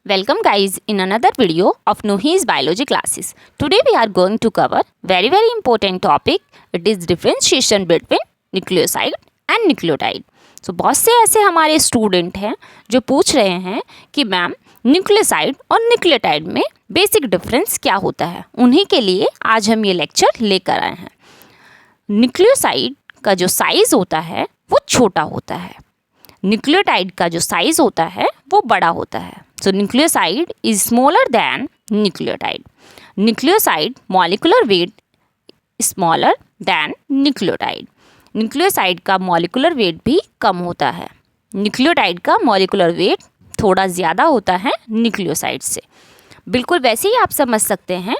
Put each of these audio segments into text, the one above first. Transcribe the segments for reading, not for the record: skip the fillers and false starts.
Welcome guys in another video of Nuhi's biology classes. Today we are going to cover very important topic. It is differentiation between nucleoside and nucleotide. So बहुत से ऐसे हमारे student हैं जो पूछ रहे हैं कि मैम न्यूक्लियोसाइड और न्यूक्लियोटाइड में बेसिक डिफरेंस क्या होता है। उन्हीं के लिए आज हम ये लेक्चर लेकर आए हैं। न्यूक्लियोसाइड का जो साइज़ होता है वो छोटा होता है, न्यूक्लियोटाइड का जो साइज़ होता है वो बड़ा होता है। So nucleoside is smaller than nucleotide. Nucleoside molecular weight is smaller than nucleotide. Nucleoside का मॉलिकुलर वेट भी कम होता है, न्यूक्लियोटाइड का मॉलिकुलर वेट थोड़ा ज़्यादा होता है न्यूक्लियोसाइड से। बिल्कुल वैसे ही आप समझ सकते हैं।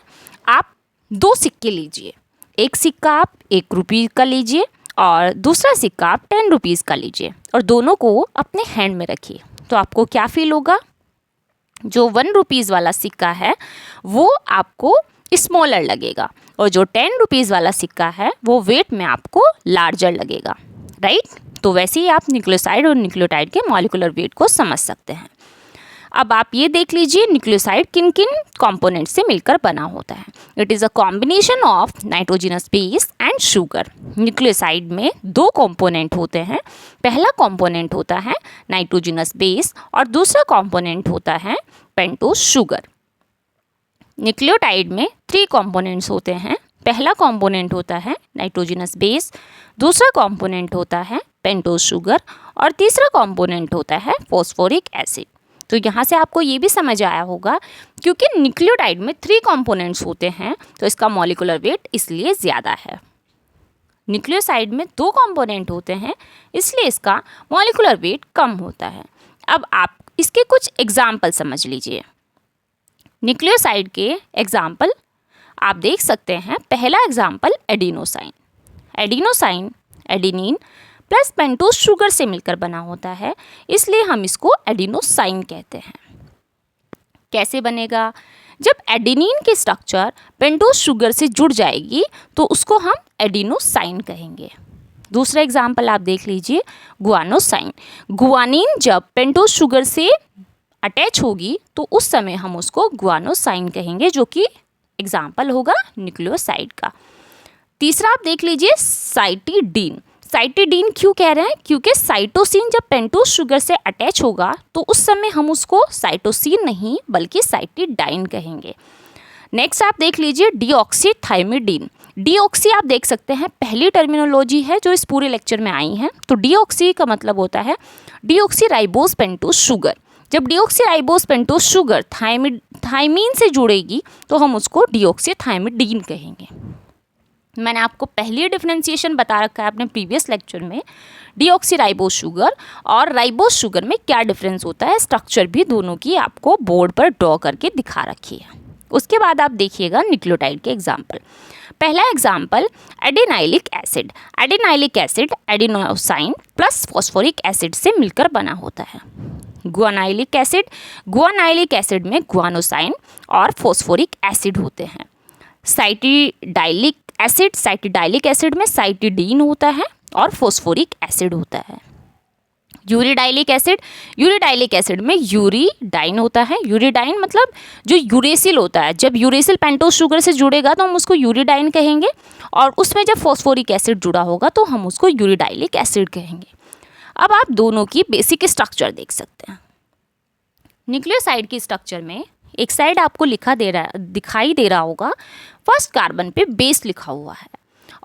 आप दो सिक्के लीजिए, एक सिक्का आप ₹1 का लीजिए और दूसरा सिक्का आप ₹10 का लीजिए और दोनों को अपने हैंड में रखिए, तो आपको क्या फील होगा। जो ₹1 वाला सिक्का है वो आपको स्मॉलर लगेगा और जो ₹10 वाला सिक्का है वो वेट में आपको लार्जर लगेगा, राइट। तो वैसे ही आप न्यूक्लियोसाइड और न्यूक्लियोटाइड के मॉलिकुलर वेट को समझ सकते हैं। अब आप ये देख लीजिए न्यूक्लियोसाइड किन किन कंपोनेंट से मिलकर बना होता है। It is a combination of nitrogenous base and sugar. Nucleoside में दो कंपोनेंट होते हैं। पहला कंपोनेंट होता है नाइट्रोजनस बेस और दूसरा कंपोनेंट होता है पेंटोज शुगर। न्यूक्लियोटाइड में 3 कंपोनेंट्स होते हैं। पहला कंपोनेंट होता है नाइट्रोजनस बेस, दूसरा कंपोनेंट होता है पेंटोज शुगर और तीसरा कंपोनेंट होता है फॉस्फोरिक एसिड। तो यहाँ से आपको ये भी समझ आया होगा क्योंकि न्यूक्लियोटाइड में 3 कंपोनेंट्स होते हैं तो इसका मॉलिकुलर वेट इसलिए ज़्यादा है। न्यूक्लियोसाइड में 2 कंपोनेंट होते हैं इसलिए इसका मॉलिकुलर वेट कम होता है। अब आप इसके कुछ एग्जाम्पल समझ लीजिए। न्यूक्लियोसाइड के एग्जाम्पल आप देख सकते हैं। पहला example adenosine. Adenosine adenine plus pentose sugar से मिलकर बना होता है, इसलिए हम इसको एडिनोसाइन कहते हैं। कैसे बनेगा? जब एडेनिन की स्ट्रक्चर पेंटोज शुगर से जुड़ जाएगी तो उसको हम एडिनोसाइन कहेंगे। दूसरा एग्जाम्पल आप देख लीजिए गुआनोसाइन। गुआनिन जब पेंटोज शुगर से अटैच होगी तो उस समय हम उसको गुआनोसाइन कहेंगे, जो कि एग्जाम्पल होगा न्यूक्लियोसाइड का। तीसरा आप देख लीजिए साइटिडीन। साइटिडीन क्यों कह रहे हैं? क्योंकि साइटोसिन जब पेंटोज शुगर से अटैच होगा तो उस समय हम उसको साइटोसिन नहीं बल्कि साइटिडाइन कहेंगे। नेक्स्ट आप देख लीजिए डीऑक्सीथाइमिडीन। डीऑक्सी आप देख सकते हैं पहली टर्मिनोलॉजी है जो इस पूरे लेक्चर में आई है। तो डीऑक्सी का मतलब होता है डीऑक्सीराइबोस पेंटोज शुगर। जब डीऑक्सीराइबोस पेंटोज शुगर थाइमीन से जुड़ेगी तो हम उसको डीऑक्सीथाइमिडीन कहेंगे। मैंने आपको पहले डिफरेंशिएशन बता रखा है अपने प्रीवियस लेक्चर में। डीऑक्सीराइबोस शुगर और राइबोस शुगर में क्या डिफरेंस होता है, स्ट्रक्चर भी दोनों की आपको बोर्ड पर ड्रॉ करके दिखा रखी है। उसके बाद आप देखिएगा न्यूक्लियोटाइड के एग्जाम्पल। पहला example एडेनाइलिक acid. एडेनाइलिक acid adenosine plus phosphoric acid से मिलकर बना होता है। गुआनाइलिक एसिड। गुआनाइलिक एसिड में गुआनोसाइन और फॉस्फोरिक एसिड होते हैं। Cytidylic acid. साइटिडाइलिक एसिड में साइटिडीन होता है और फॉस्फोरिक एसिड होता है। यूरिडाइलिक एसिड। यूरिडाइलिक एसिड में यूरिडाइन होता है। यूरिडाइन मतलब जो यूरेसिल होता है, जब यूरेसिल पेंटोज शुगर से जुड़ेगा तो हम उसको यूरिडाइन कहेंगे और उसमें जब फॉस्फोरिक एसिड जुड़ा होगा तो हम उसको यूरिडाइलिक एसिड कहेंगे। अब आप दोनों की बेसिक स्ट्रक्चर देख सकते हैं। न्यूक्लियोसाइड की स्ट्रक्चर में एक साइड आपको दिखाई दे रहा होगा, फर्स्ट कार्बन पे बेस लिखा हुआ है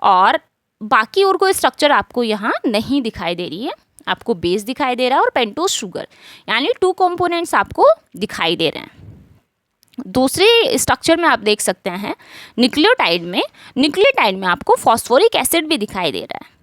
और बाकी और कोई स्ट्रक्चर आपको यहाँ नहीं दिखाई दे रही है। आपको बेस दिखाई दे रहा है और पेंटोज शुगर, यानी 2 कंपोनेंट्स आपको दिखाई दे रहे हैं। दूसरे स्ट्रक्चर में आप देख सकते हैं न्यूक्लियोटाइड में आपको फॉस्फोरिक एसिड भी दिखाई दे रहा है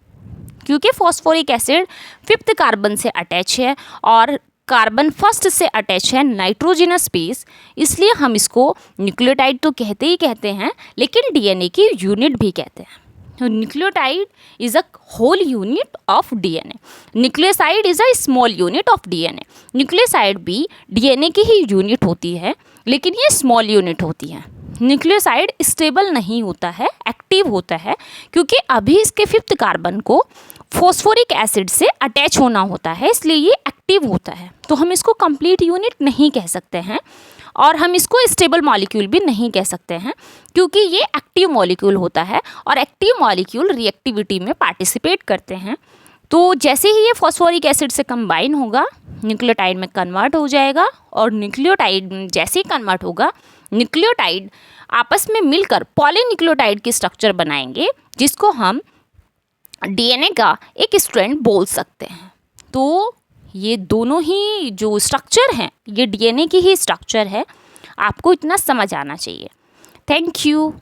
क्योंकि फॉस्फोरिक एसिड 5th कार्बन से अटैच है और कार्बन फर्स्ट से अटैच है नाइट्रोजनस बेस, इसलिए हम इसको न्यूक्लियोटाइड तो कहते ही कहते हैं लेकिन डीएनए की यूनिट भी कहते हैं। तो nucleotide is a whole unit of DNA. Nucleoside is a small unit of DNA. Nucleoside भी डीएनए की ही यूनिट होती है लेकिन ये स्मॉल यूनिट होती है। न्यूक्लियोसाइड स्टेबल नहीं होता है, एक्टिव होता है क्योंकि अभी इसके 5th कार्बन को फॉस्फोरिक एसिड से अटैच होना होता है, इसलिए ये एक्टिव होता है। तो हम इसको कंप्लीट यूनिट नहीं कह सकते हैं और हम इसको स्टेबल मॉलिक्यूल भी नहीं कह सकते हैं, क्योंकि ये एक्टिव मॉलिक्यूल होता है और एक्टिव मॉलिक्यूल रिएक्टिविटी में पार्टिसिपेट करते हैं। तो जैसे ही ये फॉस्फोरिक एसिड से कंबाइन होगा, न्यूक्लियोटाइड में कन्वर्ट हो जाएगा और न्यूक्लियोटाइड जैसे ही कन्वर्ट होगा, न्यूक्लियोटाइड आपस में मिलकर पॉलीन्यूक्लियोटाइड की स्ट्रक्चर बनाएंगे, जिसको हम डीएनए का एक स्ट्रैंड बोल सकते हैं। तो ये दोनों ही जो स्ट्रक्चर हैं, ये डीएनए की ही स्ट्रक्चर है। आपको इतना समझ आना चाहिए। Thank you.